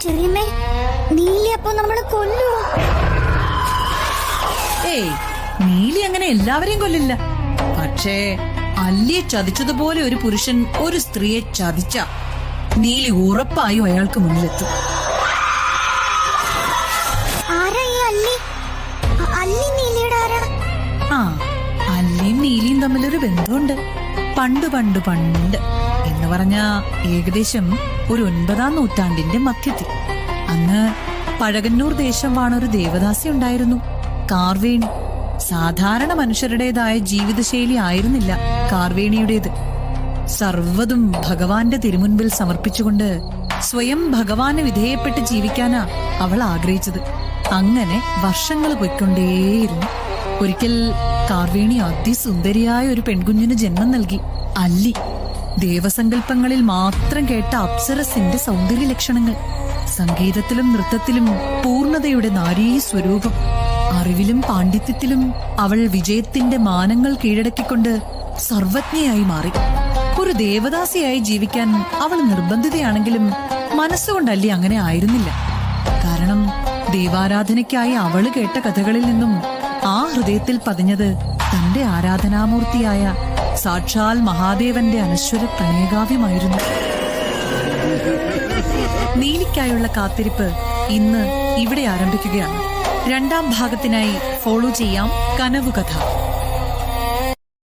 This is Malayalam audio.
ചെറിയമ്മേ, നീലി അപ്പൊ നമ്മളെ കൊല്ലൂ? ഏയ്, നീലി അങ്ങനെ എല്ലാവരെയും കൊല്ലില്ല. പക്ഷേ അല്ലിയെ ചതിച്ചതുപോലെ ഒരു പുരുഷൻ ഒരു സ്ത്രീയെ ചതിച്ച നീലി ഉറപ്പായും അയാൾക്ക് മുന്നിലെത്തും. ആരാ ഈ അല്ലി? അല്ലി നീലിയുടെ ആരാണ്? ആ, അല്ലിയും നീലിയും തമ്മിലൊരു ബന്ധമുണ്ട്. പണ്ട് പണ്ട് പണ്ട് എന്ന് പറഞ്ഞ ഏകദേശം ഒരു 9-ാം നൂറ്റാണ്ടിന്റെ മധ്യത്തിൽ. അന്ന് പഴകന്നൂർ ദേശം വാണൊരു ദേവദാസി ഉണ്ടായിരുന്നു, കാർവേണി. സാധാരണ മനുഷ്യരുടേതായ ജീവിതശൈലി ആയിരുന്നില്ല കാർവേണിയുടേത്. സർവ്വതും ഭഗവാന്റെ തിരുമുൻപിൽ സമർപ്പിച്ചുകൊണ്ട് സ്വയം ഭഗവാന് വിധേയപ്പെട്ട് ജീവിക്കാനാ അവൾ ആഗ്രഹിച്ചത്. അങ്ങനെ വർഷങ്ങൾ പൊയ്ക്കൊണ്ടേയിരുന്നു. ഒരിക്കൽ കാർവേണി അതിസുന്ദരിയായ ഒരു പെൺകുഞ്ഞിന് ജന്മം നൽകി, അല്ലി. ദേവസങ്കല്പങ്ങളിൽ മാത്രം കേട്ട അപ്സരസിന്റെ സൗന്ദര്യ ലക്ഷണങ്ങൾ. സംഗീതത്തിലും നൃത്തത്തിലും പൂർണ്ണതയുടെ നാരീ സ്വരൂപം. അറിവിലും പാണ്ഡിത്യത്തിലും അവൾ വിജയത്തിന്റെ മാനങ്ങൾ കീഴടക്കിക്കൊണ്ട് സർവജ്ഞയായി മാറി. ഒരു ദേവദാസിയായി ജീവിക്കാൻ അവൾ നിർബന്ധിതയാണെങ്കിലും മനസ്സുകൊണ്ടല്ലി അങ്ങനെ ആയിരുന്നില്ല. കാരണം ദേവാരാധനയ്ക്കായി അവള് കേട്ട കഥകളിൽ നിന്നും ആ ഹൃദയത്തിൽ പതിഞ്ഞത് തന്റെ ആരാധനാമൂർത്തിയായ സാക്ഷാൽ മഹാദേവന്റെ അനശ്വര പ്രണയകാവ്യമായിരുന്നു. നീലിക്കായുള്ള കാത്തിരിപ്പ് ഇന്ന് ഇവിടെ ആരംഭിക്കുകയാണ്. 2-ാം ഭാഗത്തിനായി ഫോളോ ചെയ്യാം കനവുകഥ.